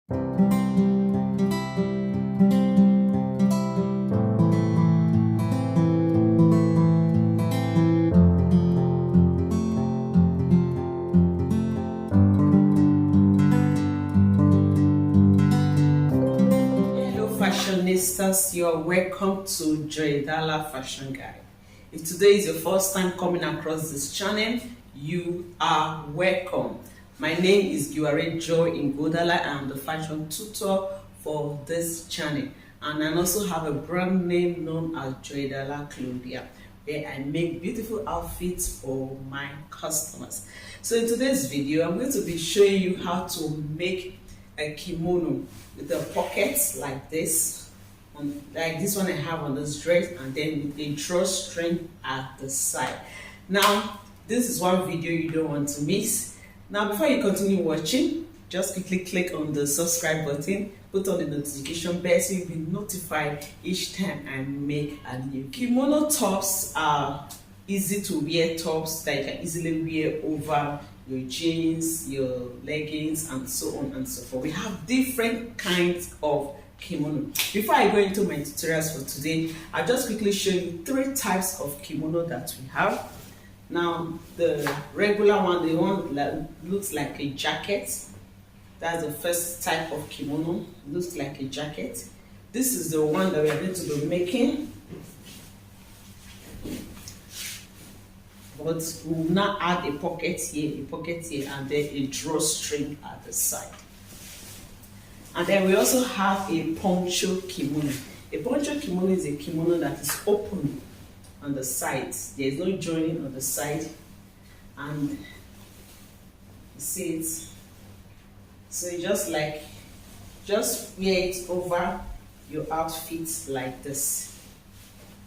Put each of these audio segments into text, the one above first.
Fashionistas, you're welcome to Joidala Fashion Guide. If today is your first time coming across this channel, you are welcome. My name is Joidala. I'm the fashion tutor for this channel, and I also have a brand name known as Joidala Claudia, where I make beautiful outfits for my customers. So in today's video, I'm going to be showing you how to make a kimono with the pockets like this, like this one I have on this dress, and then with a drawstring at the side. Now, this is one video you don't want to miss. Now, before you continue watching, just quickly click on the subscribe button, put on the notification bell so you'll be notified each time I make a new kimono. Tops are easy to wear tops that you can easily wear over your jeans, your leggings, and so on and so forth. We have different kinds of kimono. Before I go into my tutorials for today, I'll just quickly show you 3 types of kimono that we have. Now, the regular one, the one that looks like a jacket, that's the first type of kimono. It looks like a jacket. This is the one that we are going to be making. But we will now add a pocket here, and then a drawstring at the side. And then we also have a poncho kimono. A poncho kimono is a kimono that is open on the sides. There is no joining on the side, and you see it. So you just wear it over your outfit like this.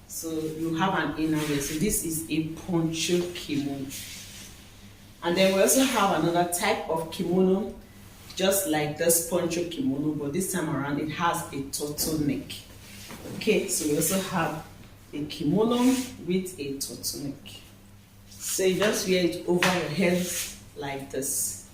So you have an inner wear. So this is a poncho kimono. And then we also have another type of kimono, just like this poncho kimono, but this time around it has a turtleneck. Okay, so we also have a kimono with a turtleneck. So you just wear it over your head like this.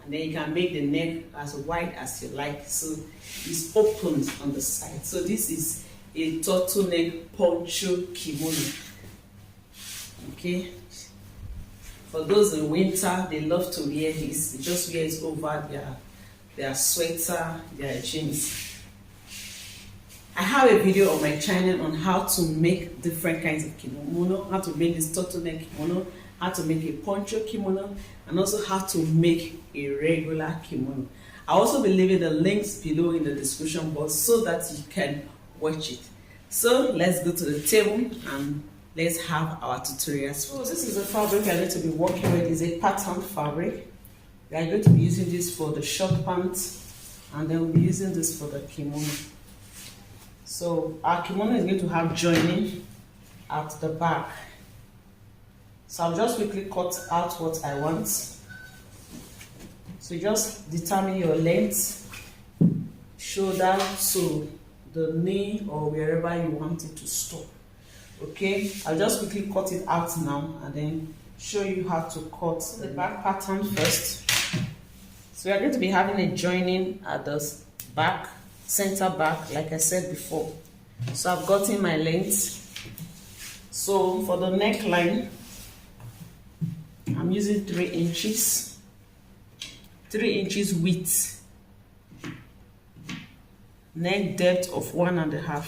And then you can make the neck as wide as you like. So it's open on the side. So this is a turtleneck poncho kimono. Okay, for those in winter, they love to wear this. They just wear it over their sweater, their jeans. I have a video on my channel on how to make different kinds of kimono, how to make this turtleneck kimono, how to make a poncho kimono, and also how to make a regular kimono. I'll also be leaving the links below in the description box so that you can watch it. So let's go to the table and let's have our tutorials. So this is the fabric we are going to be working with. It's a pattern fabric. We are going to be using this for the short pants, and then we'll be using this for the kimono. So our kimono is going to have joining at the back. So I'll just quickly cut out what I want. So just determine your length, shoulder to the knee or wherever you want it to stop. Okay, I'll just quickly cut it out now and then show you how to cut the back pattern first. So we are going to be having a joining at the back, center back, like I said before. So I've gotten my length. So for the neckline, I'm using 3 inches. 3 inches width. Neck depth of 1.5.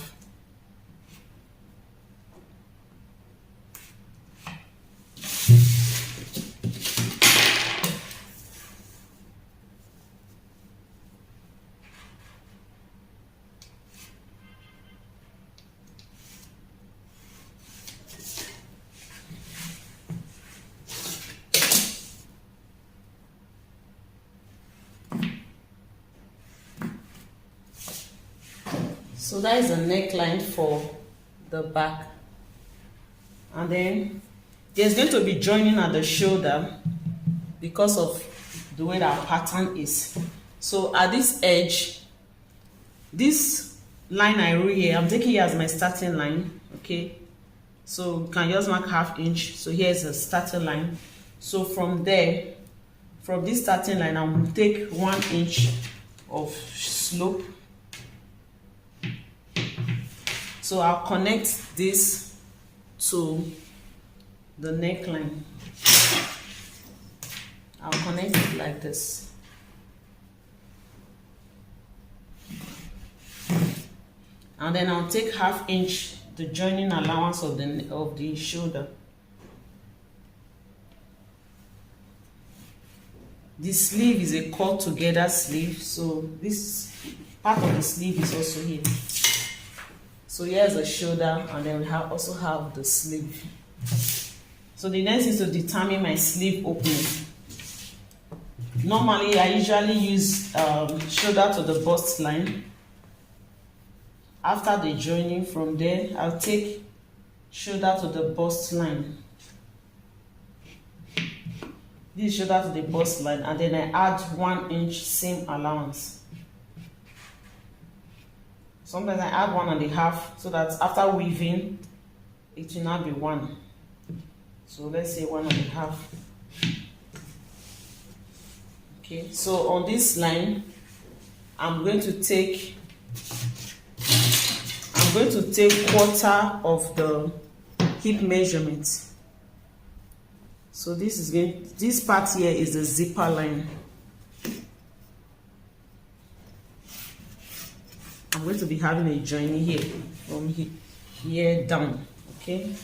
So that is the neckline for the back. And then there's going to be joining at the shoulder because of the way that our pattern is. So at this edge, this line I drew here, I'm taking it as my starting line. Okay, so you can just mark 1/2 inch. So here's a starting line. So from there, from this starting line, I will take 1 inch of slope. So I'll connect this to the neckline. I'll connect it like this. And then I'll take 1/2 inch, the joining allowance of the shoulder. The sleeve is a cut together sleeve, so this part of the sleeve is also here. So here's the shoulder, and then we also have the sleeve. So the next is to determine my sleeve opening. Normally, I usually use shoulder to the bust line. After the joining, from there, I'll take shoulder to the bust line. This shoulder to the bust line, and then I add 1 inch seam allowance. Sometimes I add 1.5 so that after weaving, it will not be 1. So let's say 1.5. Okay, so on this line, I'm going to take 1/4 of the hip measurement. So this part here is the zipper line. I'm going to be having a joining here from here down. Okay.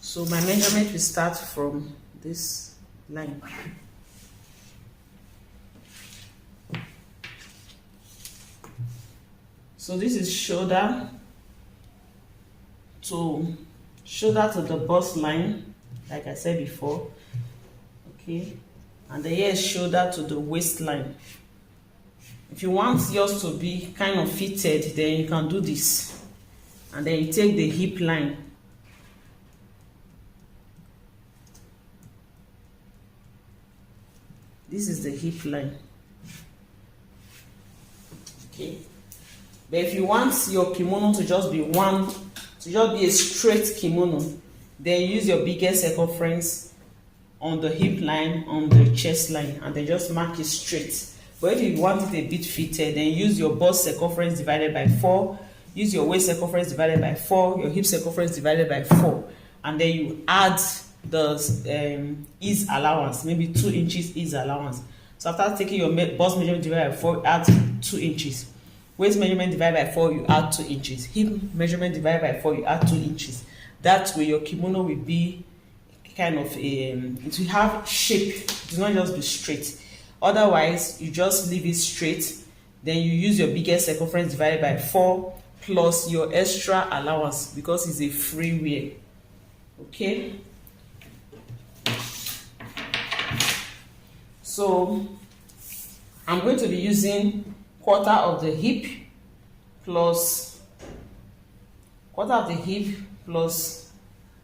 So my measurement will start from this line. So this is shoulder to the bust line, like I said before. Okay, and then here is shoulder to the waistline. If you want yours to be kind of fitted, then you can do this, and then you take the hip line. This is the hip line. Okay. But if you want your kimono to just be a straight kimono, then use your biggest circumference on the hip line, on the chest line, and then just mark it straight. But if you want it a bit fitted, then use your bust circumference divided by 4, use your waist circumference divided by 4, your hip circumference divided by 4, and then you add the ease allowance, maybe 2 inches ease allowance. So after taking your bust measurement divided by 4, add 2 inches. Waist measurement divided by 4, you add 2 inches. Hip measurement divided by 4, you add 2 inches. That way your kimono will be kind of it will have shape. It will not just be straight. Otherwise, you just leave it straight. Then you use your biggest circumference divided by 4 plus your extra allowance because it's a free wear. Okay. So I'm going to be using 1/4 of the hip plus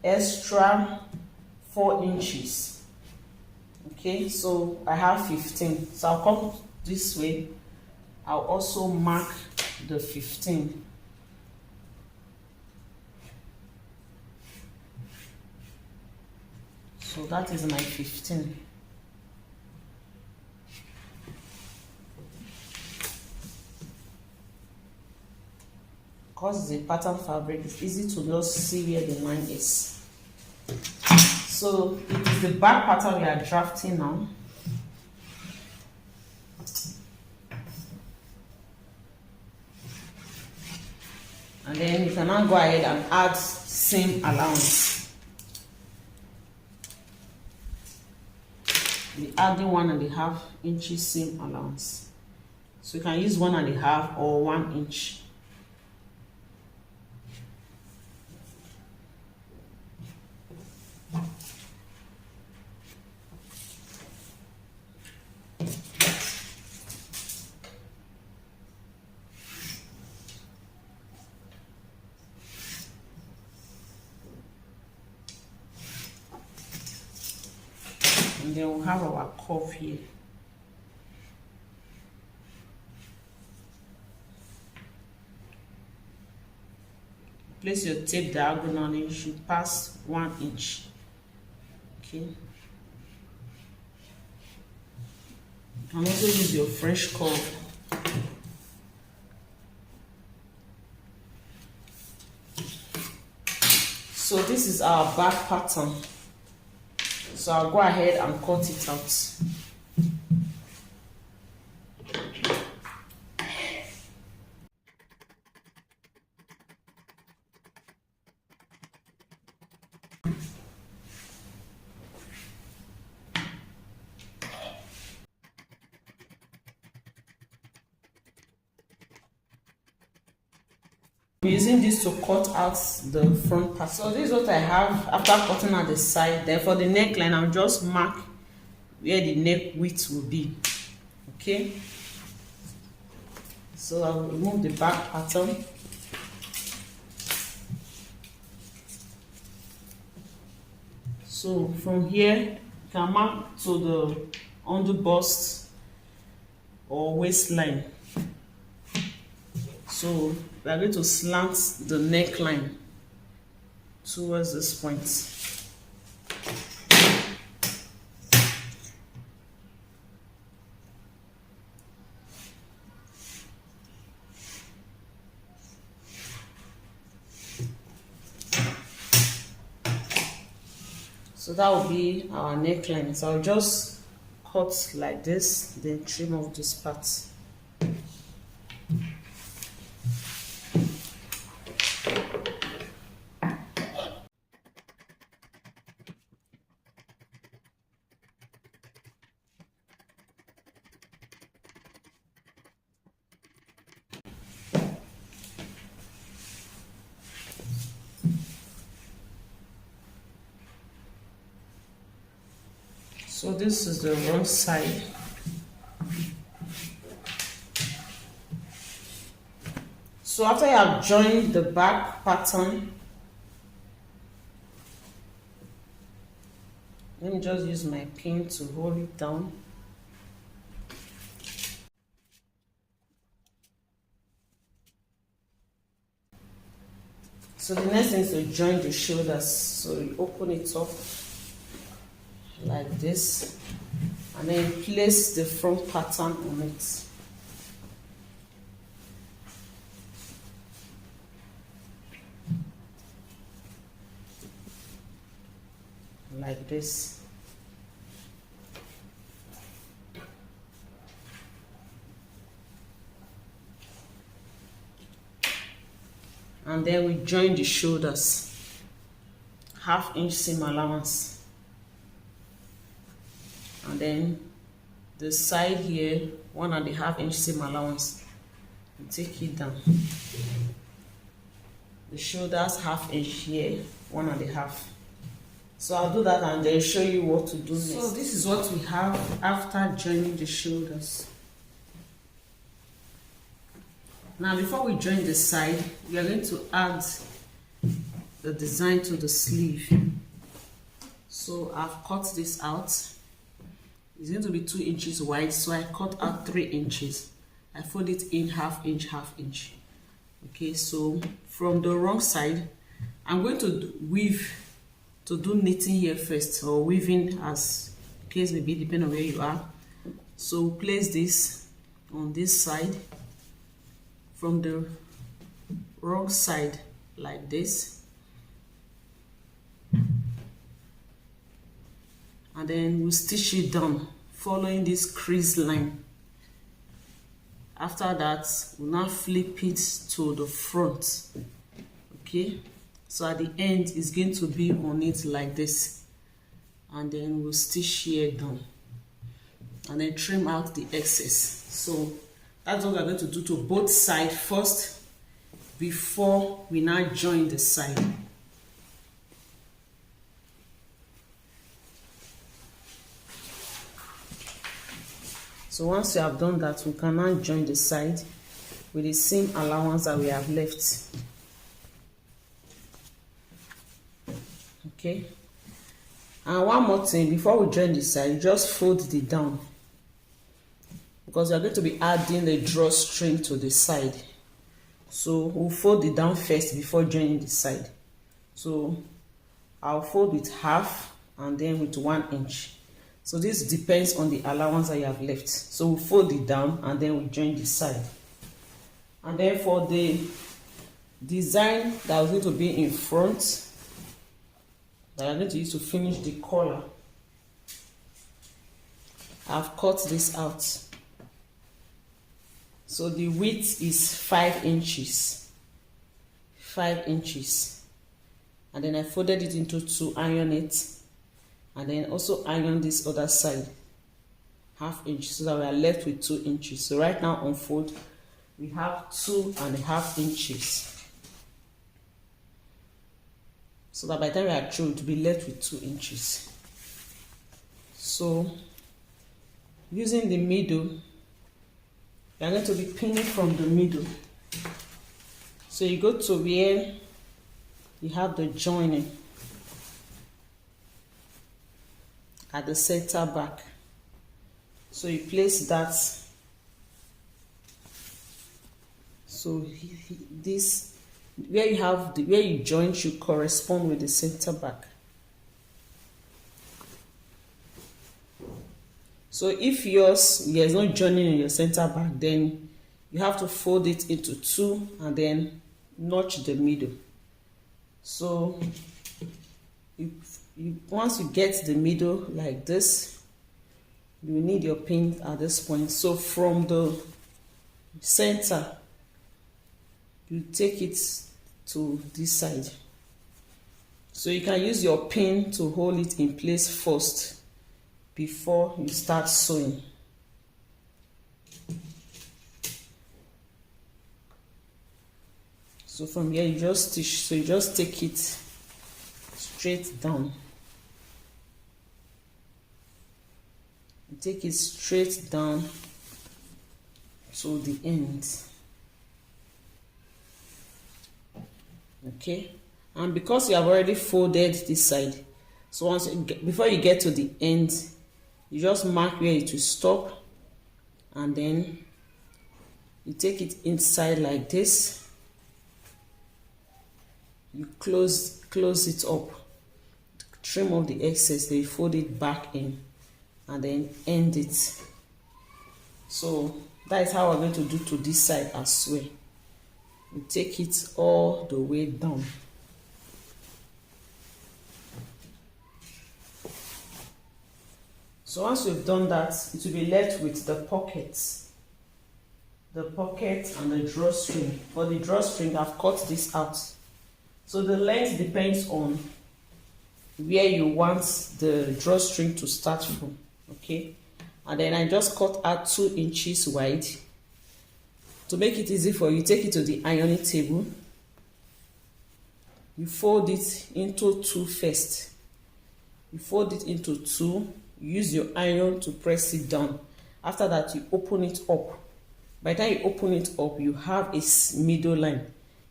extra 4 inches. Okay, so I have 15. So I'll come this way. I'll also mark the 15. So that is my 15. Because it's a pattern fabric, it's easy to just see where the line is. So it is the back pattern we are drafting now. And then you can now go ahead and add seam allowance. We're adding 1.5 inches seam allowance. So you can use 1.5 or 1 inch. And then we'll have our cuff here. place your tape diagonally, you should pass 1 inch. Okay. You can also use your French curve. So this is our back pattern. So I'll go ahead and cut it out. I'm using this to cut out the front part. So this is what I have after cutting out the side. Then for the neckline, I'll just mark where the neck width will be. Okay. So I'll remove the back pattern. So from here, you can mark to the under bust or waistline. So we are going to slant the neckline towards this point. So that will be our neckline. So I'll just cut like this, then trim off this part. So this is the wrong side. So after you have joined the back pattern, let me just use my pin to hold it down. So the next thing is to join the shoulders. So you open it up like this, and then place the front pattern on it. Like this. And then we join the shoulders, 1/2 inch seam allowance. And then the side here, 1.5 inch seam allowance. You take it down. The shoulders 1/2 inch here, 1.5. So I'll do that and then show you what to do next. So this is what we have after joining the shoulders. Now before we join the side, we are going to add the design to the sleeve. So I've cut this out. It's going to be 2 inches wide, so I cut out 3 inches. I fold it in 1/2 inch, 1/2 inch. Okay, so from the wrong side, I'm going to do knitting here first, or weaving as case may be, depending on where you are. So place this on this side from the wrong side like this, and then we'll stitch it down following this crease line. After that, we'll now flip it to the front. Okay, so at the end it's going to be on it like this, and then we'll stitch here down and then trim out the excess. So that's what we're going to do to both sides first before we now join the side. So once you have done that, we can now join the side with the same allowance that we have left. Okay, and one more thing before we join the side, just fold it down, because we are going to be adding the drawstring to the side. So we'll fold it down first before joining the side. So I'll fold with half and then with 1 inch. So this depends on the allowance that you have left. So we'll fold it down and then we'll join the side. And then for the design that was going to be in front, that I'm going to use to finish the collar, I've cut this out. So the width is 5 inches. 5 inches. And then I folded it into 2, iron it, and then also iron this other side, ½ inch, so that we are left with 2 inches. So right now on fold, we have 2.5 inches. So that by the time we are through, to be left with 2 inches. So using the middle, we are going to be pinning from the middle. So you go to where you have the joining at the center back. So you place that. So this, where you have the, where you join should correspond with the center back. So if yours, there's no joining in your center back, then you have to fold it into 2 and then notch the middle. So once you get the middle like this, you will need your pin at this point. So from the center, you take it to this side. So you can use your pin to hold it in place first before you start sewing. So from here you just stitch, so you just take it straight down. You take it straight down to the end. Okay, and because you have already folded this side, so once you get, before you get to the end, you just mark where it will stop, and then you take it inside like this. You close it up, trim off the excess, then you fold it back in and then end it. So that is how we're going to do to this side as well. You take it all the way down. So once we've done that, it will be left with the pockets. The pocket and the drawstring. For the drawstring, I've cut this out. So the length depends on where you want the drawstring to start from. Okay? And then I just cut out 2 inches wide. To make it easy for you, take it to the ironing table. You fold it into 2 first. You fold it into 2. Use your iron to press it down. After that, you open it up. By the time you open it up, you have a middle line.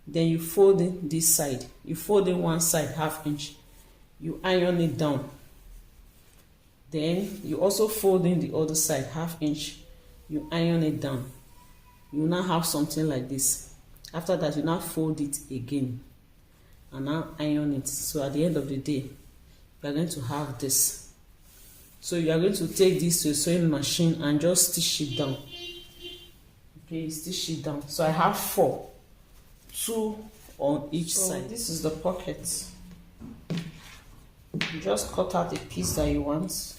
Then you fold in this side. You fold in one side ½ inch. You iron it down. Then you also fold in the other side ½ inch. You iron it down. You now have something like this. After that, you now fold it again and now iron it. So at the end of the day, you are going to have this. So you are going to take this to a sewing machine and just stitch it down. Okay, stitch it down. So I have 4, 2 on each side. This is the pocket. You just cut out the piece that you want.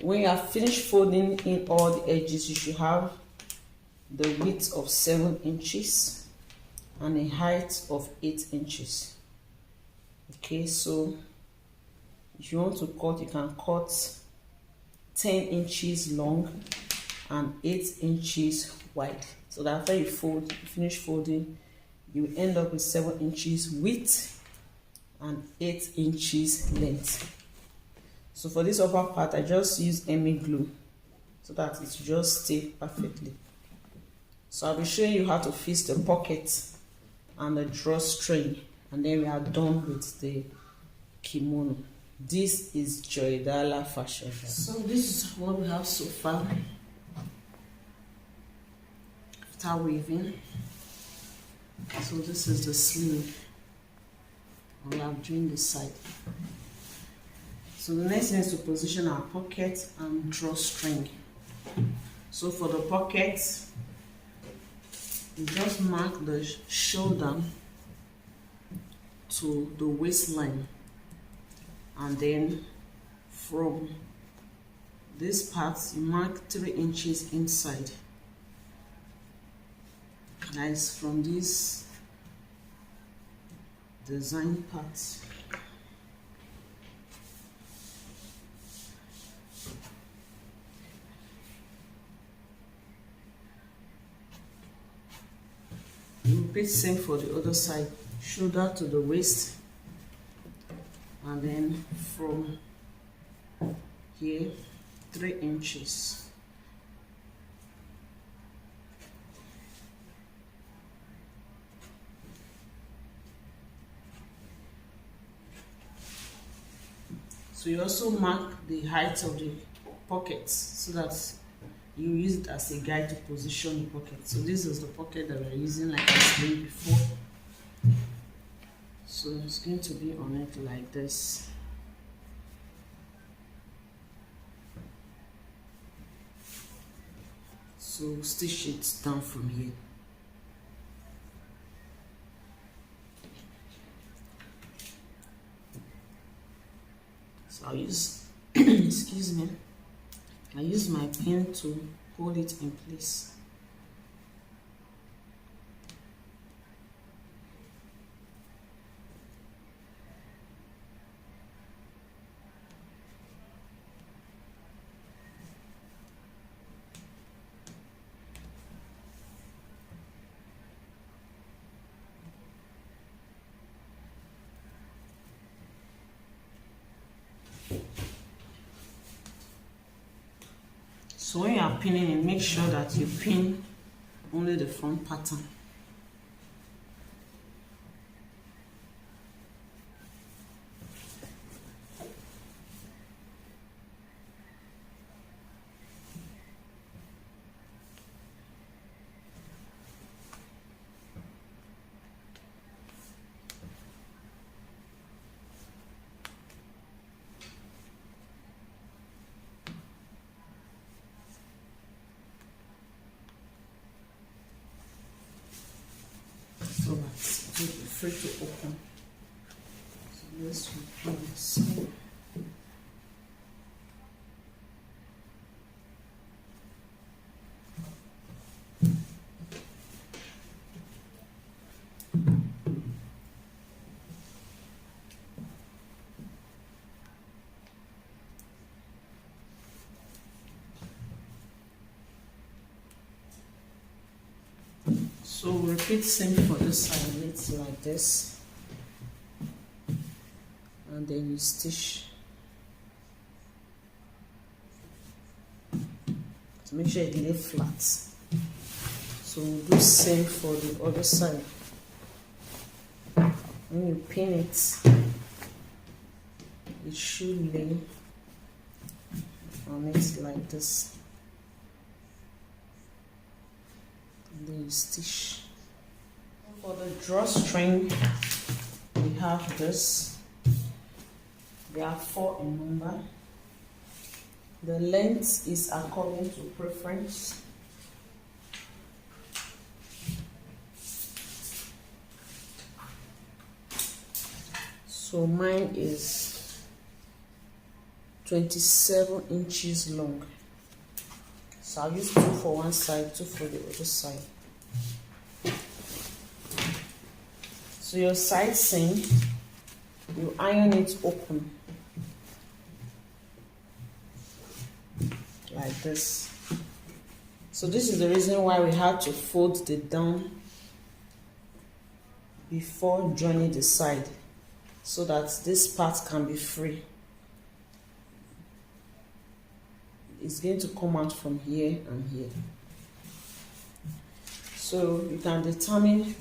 When you have finished folding in all the edges, you should have the width of 7 inches and a height of 8 inches. Okay, so if you want to cut, you can cut 10 inches long and 8 inches wide. So that after you fold, you finish folding, you end up with 7 inches width and 8 inches length. So for this upper part, I just use Emi glue so that it just stay perfectly. So I'll be showing you how to fix the pocket and the drawstring, and then we are done with the kimono. This is Joidala fashion. So this is what we have so far. After weaving, So this is the sleeve. We have joined the side. So the next thing is to position our pocket and drawstring. So for the pocket, you just mark the shoulder to the waistline, and then from this part you mark 3 inches inside. That is from this design part. Repeat same for the other side, shoulder to the waist, and then from here 3 inches. So you also mark the height of the pockets so that you use it as a guide to position the pocket. So this is the pocket that we're using, like I explained before. So it's going to be on it like this. So stitch it down from here. So I'll use, excuse me, I use my pin to hold it in place. So when you are pinning it, make sure that you pin only the front pattern. So that it will be free to open. So this will be the same. So repeat same for this side, it's like this, and then you stitch to make sure it lay flat. So we'll do same for the other side. When you pin it, it should lay on it like this. And then you stitch. For the drawstring, we have this. There are 4 in number. The length is according to preference. So mine is 27 inches long. So I'll use 2 for one side, 2 for the other side. So your side seam, you iron it open like this. So this is the reason why we had to fold it down before joining the side, so that this part can be free. It's going to come out from here and here. So you can determine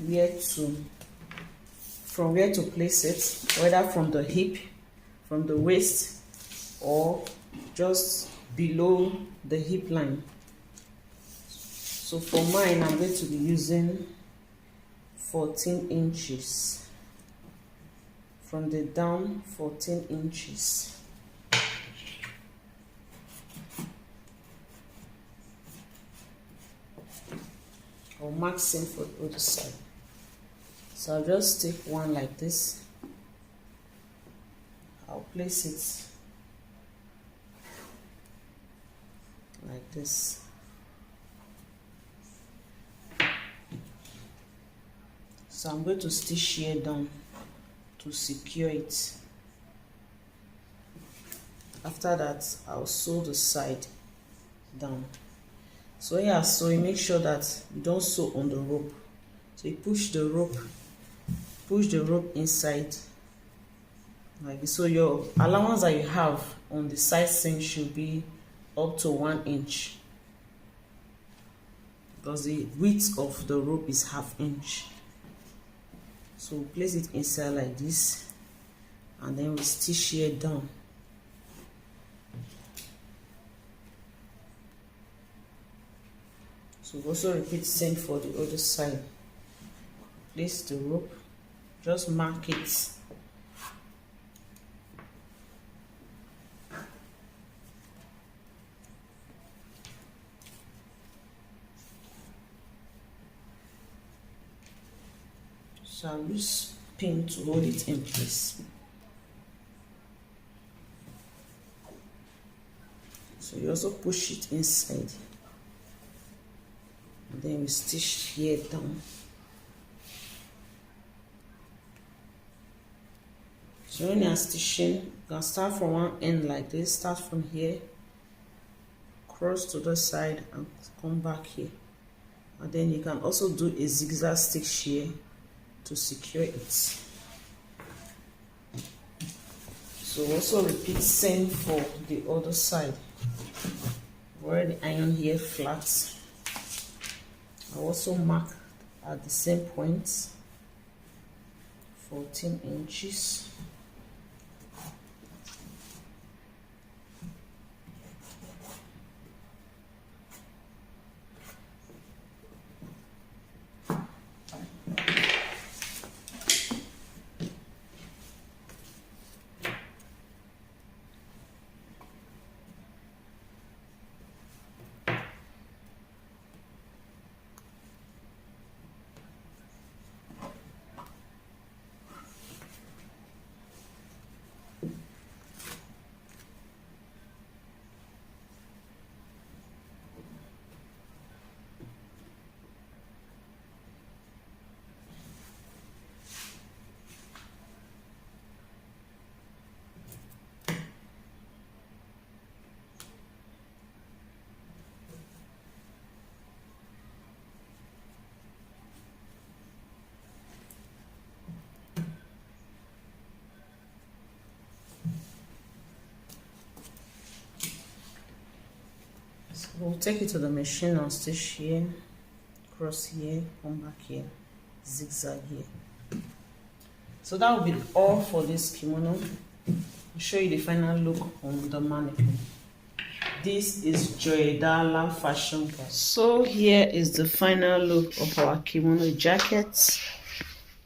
from where to place it, whether from the hip, from the waist, or just below the hip line. So for mine, I'm going to be using 14 inches. From the down, 14 inches. I'll mark same for the other side. So I'll just take one like this. I'll place it like this. So I'm going to stitch here down to secure it. After that, I'll sew the side down. So when you are sewing, make sure that you don't sew on the rope. So you push the rope inside like this. So your allowance that you have on the side seam should be up to 1 inch, because the width of the rope is ½ inch. So place it inside like this, and then we stitch here down. So also repeat same for the other side. Place the rope, just mark it. So I'll use pin to hold it in place. So you also push it inside. And then we stitch here down. So when you are stitching, you can start from one end like this, start from here, cross to the side and come back here. And then you can also do a zigzag stitch here to secure it. So also repeat same for the other side. Where the iron here flat, I also mark at the same point, 14 inches. We'll take it to the machine and stitch here, cross here, come back here, zigzag here. So that will be all for this kimono. I'll show you the final look on the mannequin. This is Joidala fashion guide. So here is the final look of our kimono jacket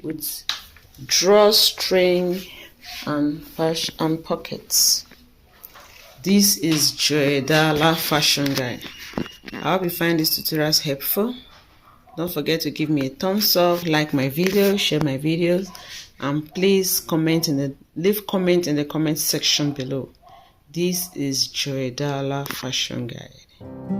with drawstring and pockets. This is Joidala fashion guide. I hope you find this tutorials helpful. Don't forget to give me a thumbs up, like my video, share my videos, and please leave comment in the comment section below. This is Joidala fashion guide.